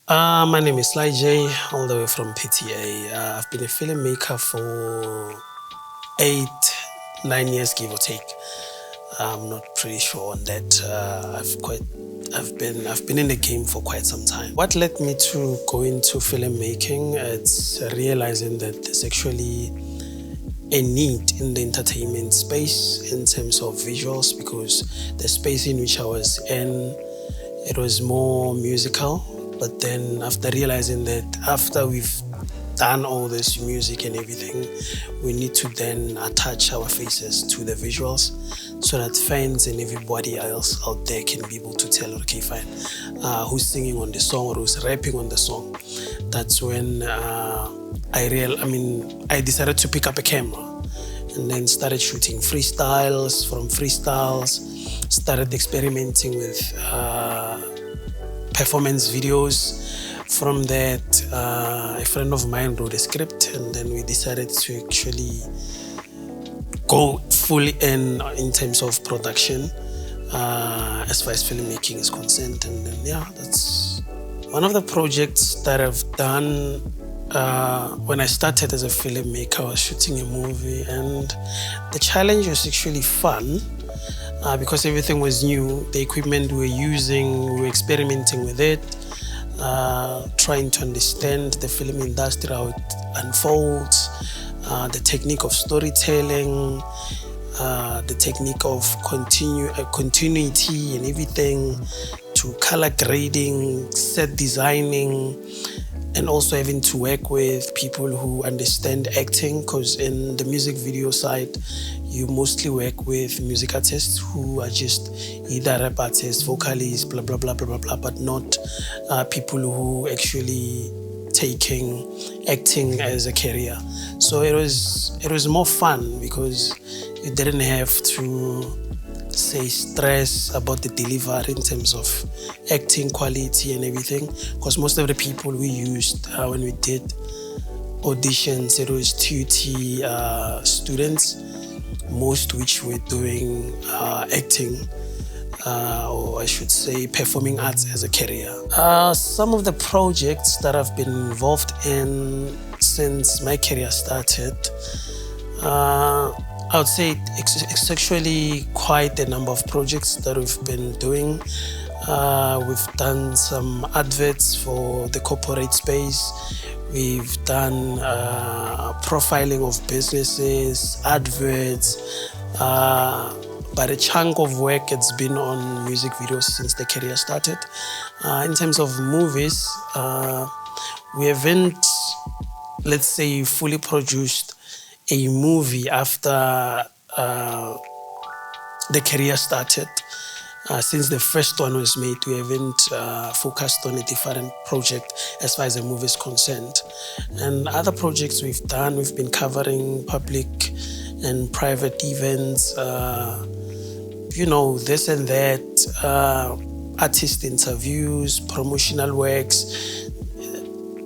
My name is Slyjay, all the way from PTA. I've been a filmmaker for 8, 9 years, give or take. I'm not pretty sure on that. I've been in the game for quite some time. What led me to go into filmmaking? It's realizing that there's actually a need in the entertainment space in terms of visuals, because the space in which I was in, it was more musical. But then after realizing that after we've done all this music and everything, we need to then attach our faces to the visuals so that fans and everybody else out there can be able to tell, okay, fine, who's singing on the song or who's rapping on the song. That's when I decided to pick up a camera and then started shooting freestyles. From freestyles, started experimenting with performance videos. From that, a friend of mine wrote a script, and then we decided to actually go fully in terms of production, as far as filmmaking is concerned. And then, yeah, that's one of the projects that I've done. When I started as a filmmaker, I was shooting a movie, and the challenge was actually fun. Because everything was new, the equipment we were using, we were experimenting with it, trying to understand the film industry, how it unfolds, the technique of storytelling, the technique of continuity and everything, to color grading, set designing, and also having to work with people who understand acting, because in the music video side, you mostly work with music artists who are just either rap artists, vocalists, blah, blah, blah, blah, blah, blah, but not people who actually taking acting as a career. So it was more fun because you didn't have to say stress about the delivery in terms of acting quality and everything, because most of the people we used when we did auditions, it was TUT students, most which were doing acting, or I should say performing arts as a career. Some of the projects that I've been involved in since my career started, I would say it's actually quite a number of projects that we've been doing. We've done some adverts for the corporate space. We've done profiling of businesses, adverts, but a chunk of work it's been on music videos since the career started. In terms of movies, we haven't, let's say, fully produced a movie after the career started. Since the first one was made, we haven't focused on a different project as far as the movie is concerned. And other projects we've done, we've been covering public and private events, this and that, artist interviews, promotional works.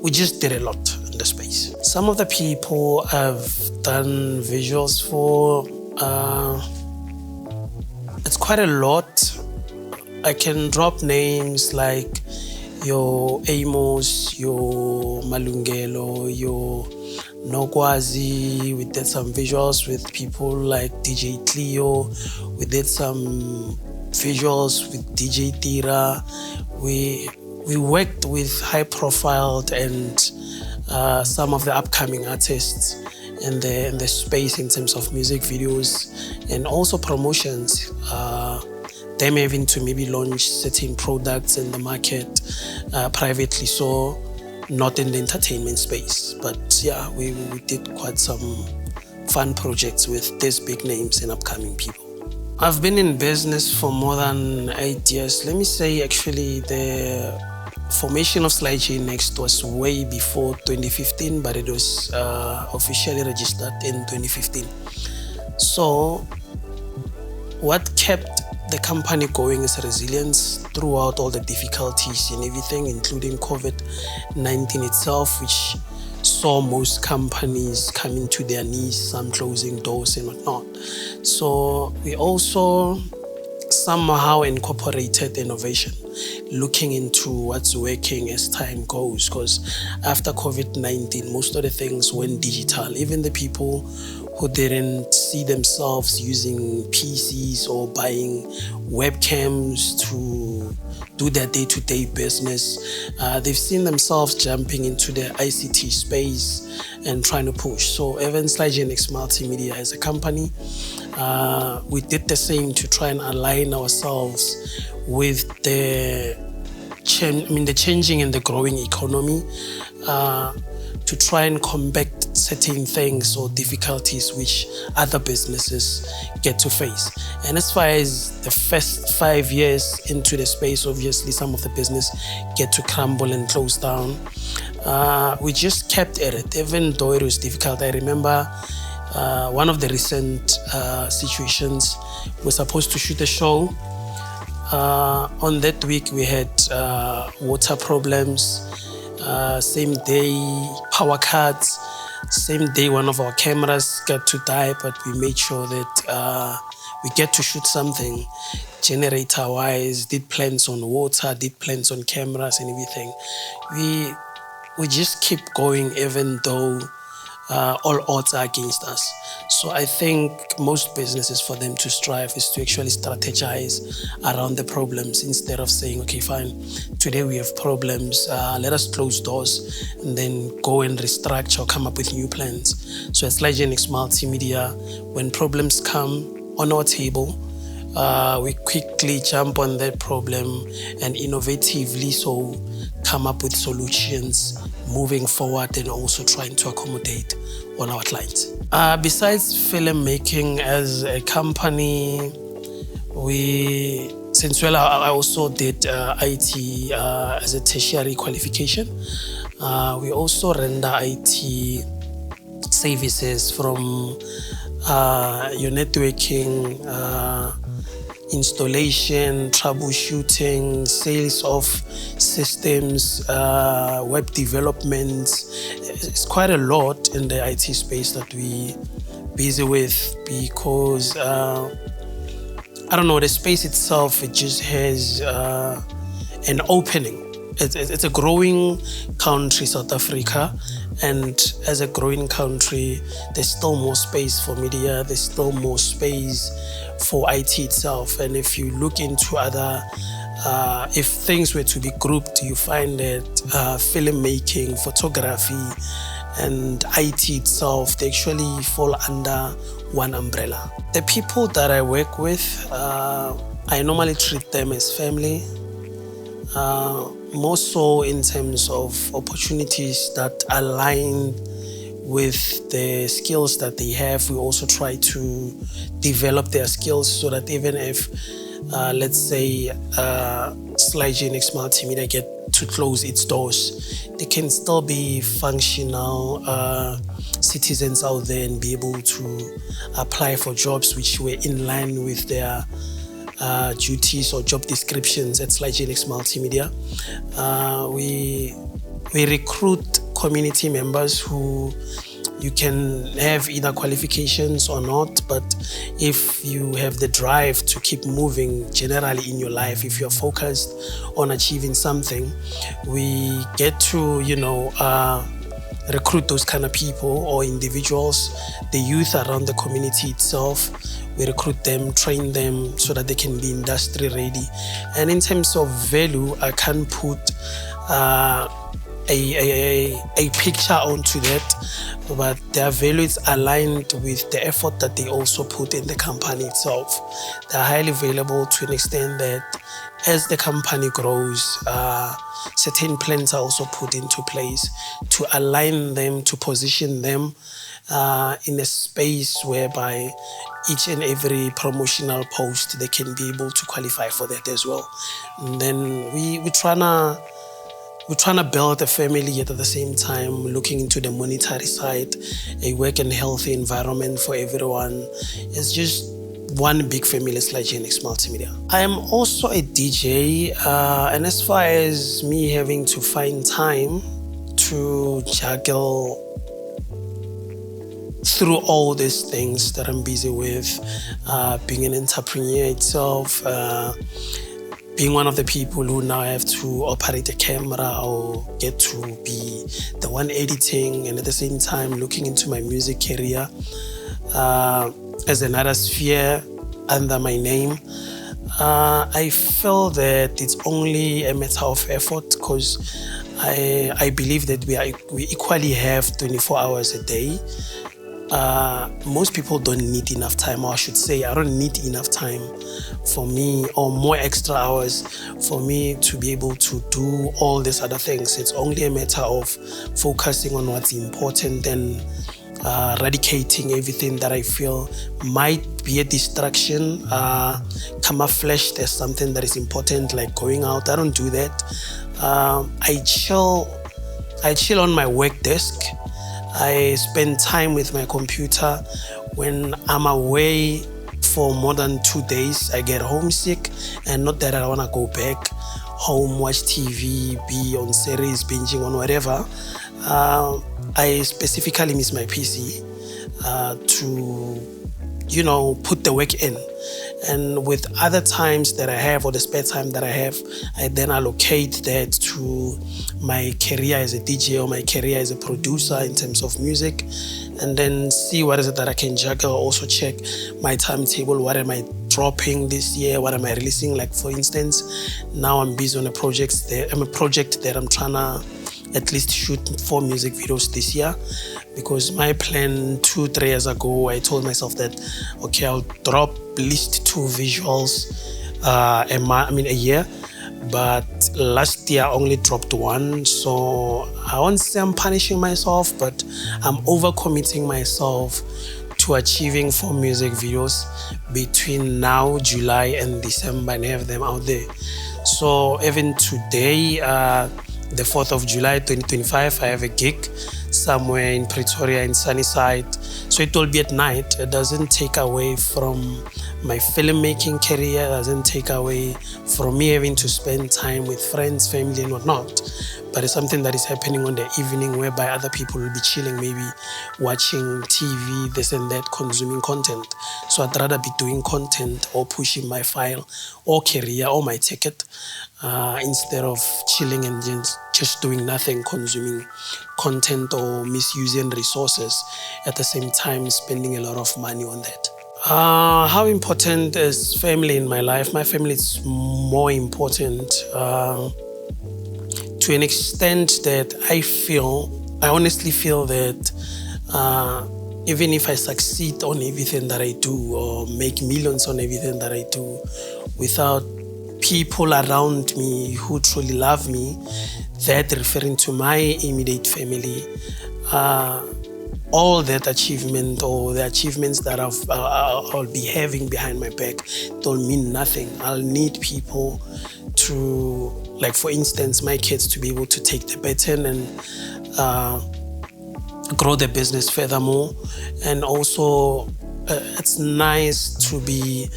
We just did a lot in the space. Some of the people I've done visuals for, it's quite a lot. I can drop names like your Amos, your Malungelo, your Nokwazi. We did some visuals with people like DJ Clio. We did some visuals with DJ Tira. We worked with high-profiled and some of the upcoming artists in the space in terms of music videos and also promotions. Them having to maybe launch certain products in the market privately, so not in the entertainment space. But yeah, we did quite some fun projects with these big names and upcoming people. I've been in business for more than 8 years. Let me say, actually, the formation of Slyjaynext was way before 2015, but it was officially registered in 2015. So what kept the company going is resilience throughout all the difficulties and everything, including COVID-19 itself, which saw most companies coming to their knees, some closing doors and whatnot. So we also somehow incorporated innovation. looking into what's working as time goes. Because after COVID-19, most of the things went digital. Even the people who didn't see themselves using PCs or buying webcams to do their day-to-day business, they've seen themselves jumping into the ICT space and trying to push. So even Slyjaynext Multimedia as a company, we did the same to try and align ourselves with the changing and the growing economy, to try and combat certain things or difficulties which other businesses get to face. And as far as the first 5 years into the space, obviously some of the business get to crumble and close down. We just kept at it, even though it was difficult. I remember one of the recent situations, we're supposed to shoot a show. On that week, we had water problems, same day power cuts, same day one of our cameras got to die, but we made sure that we get to shoot something generator-wise, did plans on water, did plans on cameras and everything. We just keep going even though all odds are against us. So I think most businesses, for them to strive, is to actually strategize around the problems instead of saying, okay, fine, today we have problems, let us close doors and then go and restructure or come up with new plans. So at Slyjaynext Multimedia, when problems come on our table, we quickly jump on that problem and innovatively so come up with solutions moving forward and also trying to accommodate all our clients. Besides filmmaking as a company, I also did IT as a tertiary qualification. We also render IT services from your networking, installation, troubleshooting, sales of systems, web development. It's quite a lot in the IT space that we busy with because I don't know, the space itself, it just has an opening. It's a growing country, South Africa, and as a growing country, there's still more space for media, there's still more space for IT itself. And if you look into other, if things were to be grouped, you find that filmmaking, photography, and IT itself, they actually fall under one umbrella. The people that I work with, I normally treat them as family. More so in terms of opportunities that align with the skills that they have. We also try to develop their skills so that even if, let's say, Slyjaynext Multimedia get to close its doors, they can still be functional citizens out there and be able to apply for jobs which were in line with their duties or job descriptions at Slyjaynext Multimedia. We recruit community members who you can have either qualifications or not, but if you have the drive to keep moving generally in your life, if you're focused on achieving something, we get to, recruit those kind of people or individuals, the youth around the community itself. We recruit them, train them so that they can be industry ready. And in terms of value, I can't put a picture onto that, but their value is aligned with the effort that they also put in the company itself. They're highly valuable to an extent that as the company grows, certain plans are also put into place to align them, to position them in a space whereby each and every promotional post, they can be able to qualify for that as well. And then we're trying to build a family, yet at the same time looking into the monetary side, a work and healthy environment for everyone. It's just one big family, Slyjaynext Multimedia. I am also a DJ, and as far as me having to find time to juggle through all these things that I'm busy with, being an entrepreneur itself, being one of the people who now have to operate a camera or get to be the one editing and at the same time looking into my music career as another sphere under my name, I feel that it's only a matter of effort, because I believe that we equally have 24 hours a day. Most people don't need enough time, or I should say I don't need enough time for me, or more extra hours for me to be able to do all these other things. It's only a matter of focusing on what's important and eradicating everything that I feel might be a distraction, camouflaged as something that is important, like going out. I don't do that. I chill on my work desk. I spend time with my computer. When I'm away for more than 2 days, I get homesick, and not that I want to go back home, watch TV, be on series, binging on whatever. I specifically miss my PC to put the work in. And with other times that I have, or the spare time that I have, I then allocate that to my career as a DJ or my career as a producer in terms of music, and then see what is it that I can juggle. Also check my timetable. What am I dropping this year? What am I releasing? Like, for instance, now I'm busy on a project that I'm trying to at least shoot 4 music videos this year, because my plan 2-3 years ago, I told myself that, okay, I'll drop at least 2 visuals a year, but last year I only dropped 1. So I won't say I'm punishing myself, but I'm overcommitting myself to achieving 4 music videos between now, July and December, and have them out there. So even today, the 4th of July 2025, I have a gig somewhere in Pretoria in Sunnyside. So it will be at night. It doesn't take away from my filmmaking career, it doesn't take away from me having to spend time with friends, family and whatnot. But it's something that is happening on the evening, whereby other people will be chilling, maybe watching TV, this and that, consuming content. So I'd rather be doing content or pushing my file or career or my ticket instead of chilling and just doing nothing, consuming content or misusing resources, at the same time spending a lot of money on that. How important is family in my life? My family is more important to an extent that I honestly feel that even if I succeed on everything that I do, or make millions on everything that I do, without people around me who truly love me, that referring to my immediate family, all that achievement or the achievements that I'll be having behind my back don't mean nothing. I'll need people to, like for instance, my kids to be able to take the baton and grow the business furthermore. And also, it's nice to be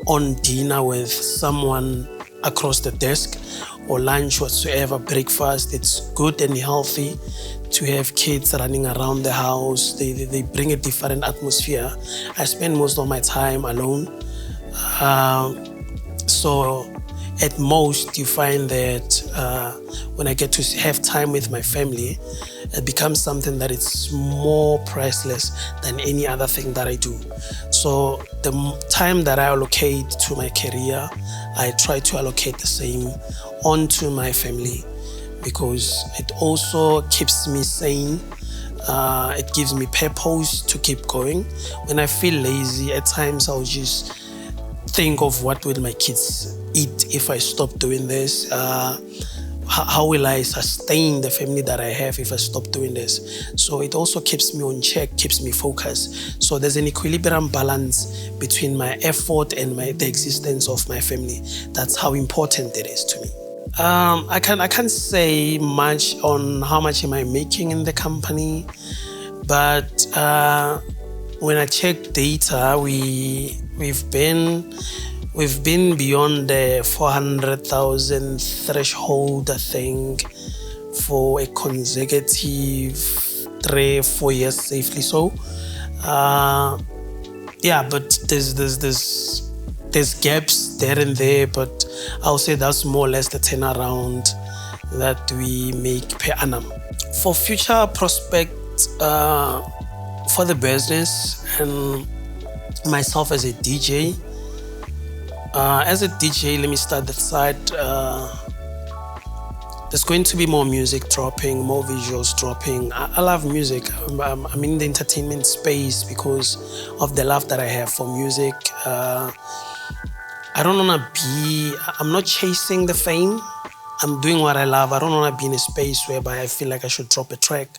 on dinner with someone across the desk, or lunch, whatsoever, breakfast. It's good and healthy to have kids running around the house. They bring a different atmosphere. I spend most of my time alone. So at most you find that when I get to have time with my family, it becomes something that it's more priceless than any other thing that I do. So the time that I allocate to my career, I try to allocate the same onto my family, because it also keeps me sane. It gives me purpose to keep going. When I feel lazy, at times I'll just think of what will my kids eat if I stop doing this. How will I sustain the family that I have if I stop doing this? So it also keeps me on check, keeps me focused. So there's an equilibrium balance between my effort and the existence of my family. That's how important it is to me. I can't say much on how much am I making in the company, but when I check data, we've been beyond the 400,000 threshold, I think, for a consecutive 3-4 years safely. So, yeah, but there's gaps there and there, but I'll say that's more or less the turnaround that we make per annum. For future prospects for the business and myself as a DJ, let me start that side. There's going to be more music dropping, more visuals dropping. I love music. I'm in the entertainment space because of the love that I have for music. I'm not chasing the fame. I'm doing what I love. I don't want to be in a space whereby I feel like I should drop a track.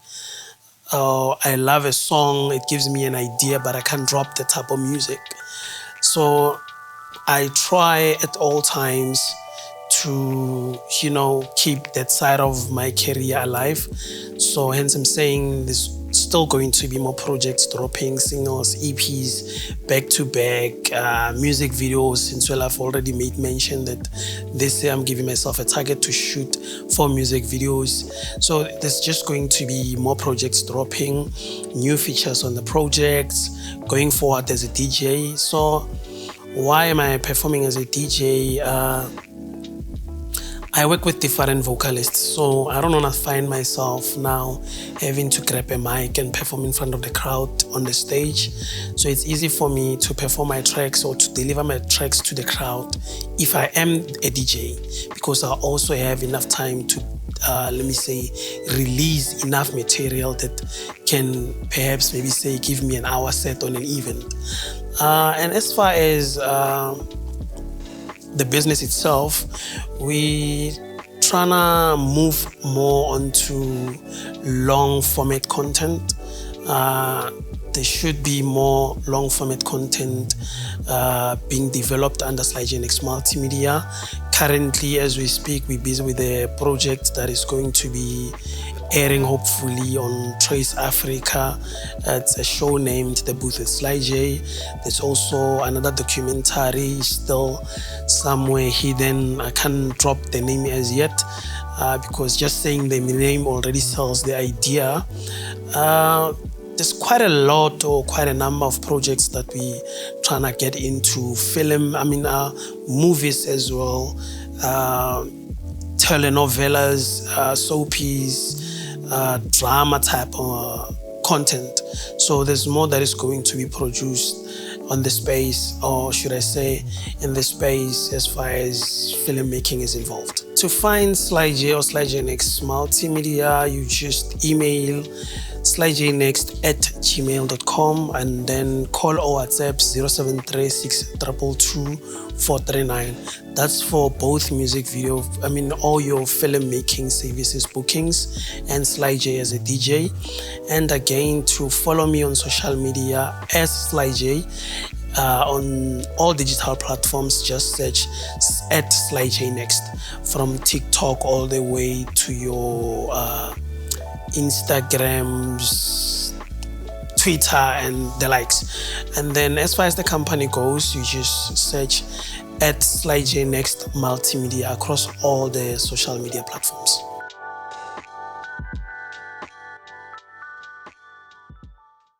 I love a song, it gives me an idea, but I can't drop the type of music. So I try at all times to, keep that side of my career alive. So hence I'm saying there's still going to be more projects dropping, singles, EPs, back to back, music videos, since I've already made mention that this year I'm giving myself a target to shoot 4 music videos. So there's just going to be more projects dropping, new features on the projects, going forward as a DJ. So why am I performing as a DJ? I work with different vocalists, so I don't want to find myself now having to grab a mic and perform in front of the crowd on the stage. So it's easy for me to perform my tracks or to deliver my tracks to the crowd if I am a DJ, because I also have enough time to, release enough material that can perhaps give me an hour set on an event. And as far as the business itself, we tryna move more onto long format content. There should be more long format content being developed under Slyjaynext Multimedia. Currently, as we speak, we're busy with a project that is going to be airing hopefully on Trace Africa. It's a show named The Booth with Slyjay. There's also another documentary still somewhere hidden. I can't drop the name as yet because just saying the name already sells the idea. There's quite a number of projects that we trying to get into. Film, movies as well, telenovelas, soapies, drama type content. So there's more that is going to be produced on the space, or should I say in the space, as far as filmmaking is involved. To find Slyjay or Slyjaynext Multimedia, you just email slyjaynext@gmail.com and then call or WhatsApp 0736222439. That's for both music video, all your filmmaking services bookings, and Slyjay as a DJ. And again, to follow me on social media as Slyjay. On all digital platforms, just search @Slyjaynext, from TikTok all the way to your Instagrams, Twitter, and the likes. And then as far as the company goes, you just search @Slyjaynext Multimedia across all the social media platforms.